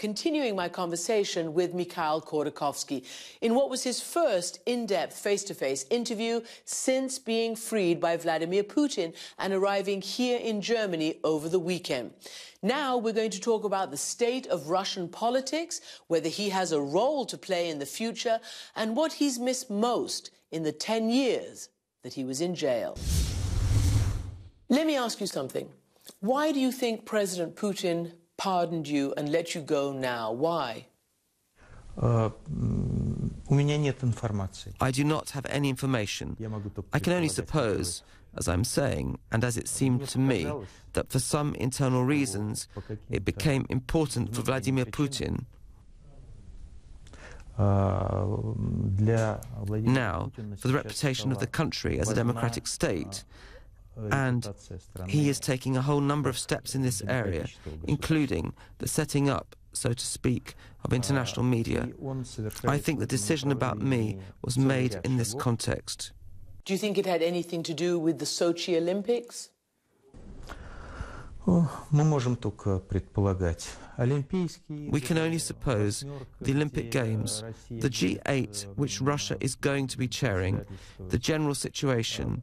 continuing my conversation with Mikhail Khodorkovsky in what was his first in-depth face-to-face interview since being freed by Vladimir Putin and arriving here in Germany over the weekend. Now we're going to talk about the state of Russian politics, whether he has a role to play in the future, and what he's missed most in the 10 years that he was in jail. Let me ask you something. Why do you think President Putin pardoned you and let you go now? Why? I do not have any information. I can only suppose, as I'm saying, and as it seemed to me, that for some internal reasons it became important for Vladimir Putin. Now, for the reputation of the country as a democratic state, and he is taking a whole number of steps in this area, including the setting up, so to speak, of international media. I think the decision about me was made in this context. Do you think it had anything to do with the Sochi Olympics? We can only suppose the Olympic Games, the G8 which Russia is going to be chairing, the general situation,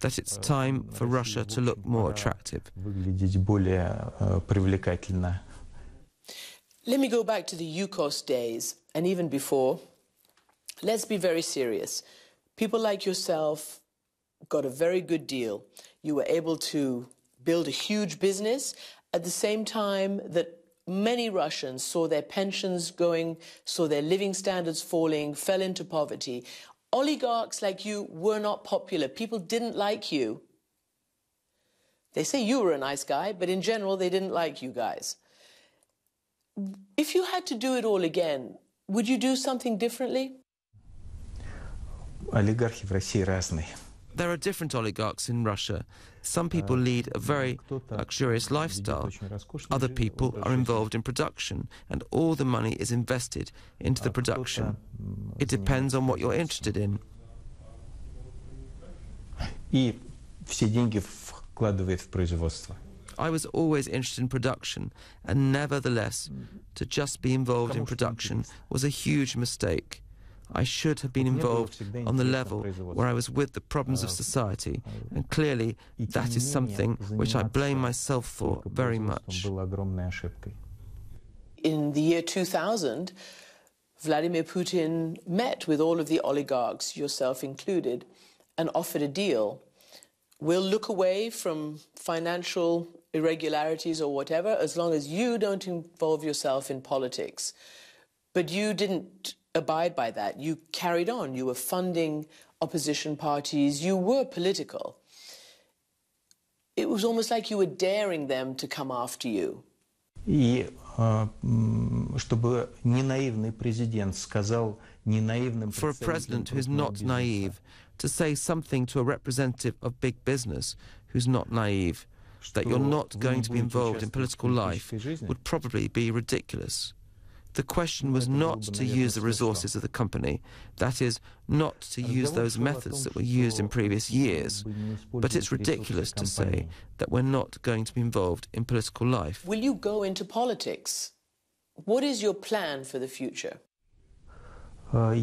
that it's time for Russia to look more attractive. Let me go back to the Yukos days, and even before. Let's be very serious. People like yourself got a very good deal. You were able to build a huge business at the same time that many Russians saw their pensions going, saw their living standards falling, fell into poverty. Oligarchs like you were not popular. People didn't like you. They say you were a nice guy, but in general, they didn't like you guys. If you had to do it all again, would you do something differently? There are different oligarchs in Russia. Some people lead a very luxurious lifestyle. Other people are involved in production, and all the money is invested into the production. It depends on what you're interested in. I was always interested in production, and nevertheless, to just be involved in production was a huge mistake. I should have been involved on the level where I was with the problems of society, and clearly that is something which I blame myself for very much. In the year 2000, Vladimir Putin met with all of the oligarchs, yourself included, and offered a deal. We'll look away from financial irregularities or whatever, as long as you don't involve yourself in politics. But you didn't abide by that. You carried on. You were funding opposition parties. You were political. It was almost like you were daring them to come after you. For a president who's not naive, to say something to a representative of big business who's not naive, that you're not going to be involved in political life, would probably be ridiculous. The question was not to use the resources of the company, that is, not to use those methods that were used in previous years, but it's ridiculous to say that we're not going to be involved in political life. Will you go into politics? What is your plan for the future? I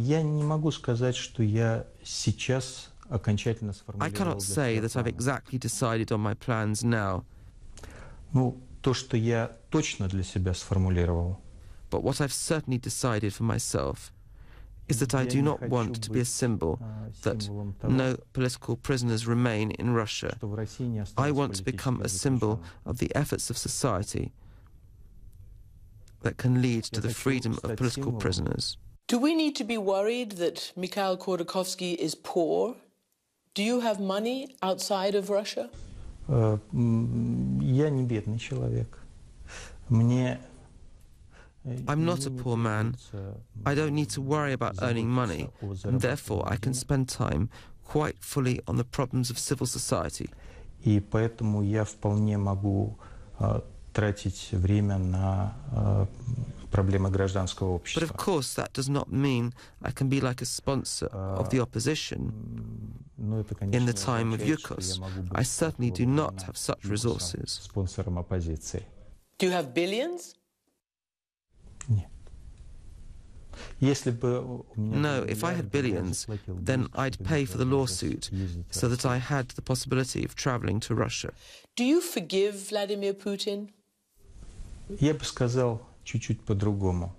cannot say that I've exactly decided on my plans now. But what I've certainly decided for myself is that I do not want to be a symbol that no political prisoners remain in Russia. I want to become a symbol of the efforts of society that can lead to the freedom of political prisoners. Do we need to be worried that Mikhail Khodorkovsky is poor? Do you have money outside of Russia? I'm not a poor man. I don't need to worry about earning money, and therefore I can spend time quite fully on the problems of civil society. But of course, that does not mean I can be like a sponsor of the opposition. In the time of Yukos, I certainly do not have such resources. Do you have billions? No, if I had billions, then I'd pay for the lawsuit so that I had the possibility of traveling to Russia. Do you forgive Vladimir Putin?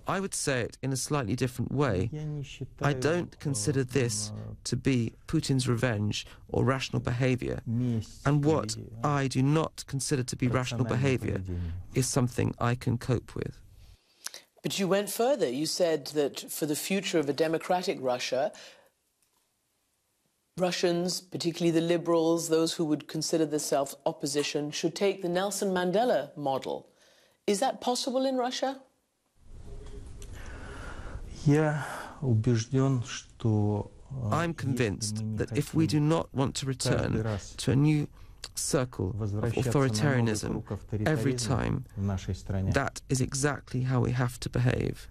I would say it in a slightly different way. I don't consider this to be Putin's revenge or rational behavior. And what I do not consider to be rational behavior is something I can cope with. But you went further. You said that for the future of a democratic Russia, Russians, particularly the liberals, those who would consider themselves opposition, should take the Nelson Mandela model. Is that possible in Russia? I'm convinced that if we do not want to return to a new circle of authoritarianism every time, that is exactly how we have to behave.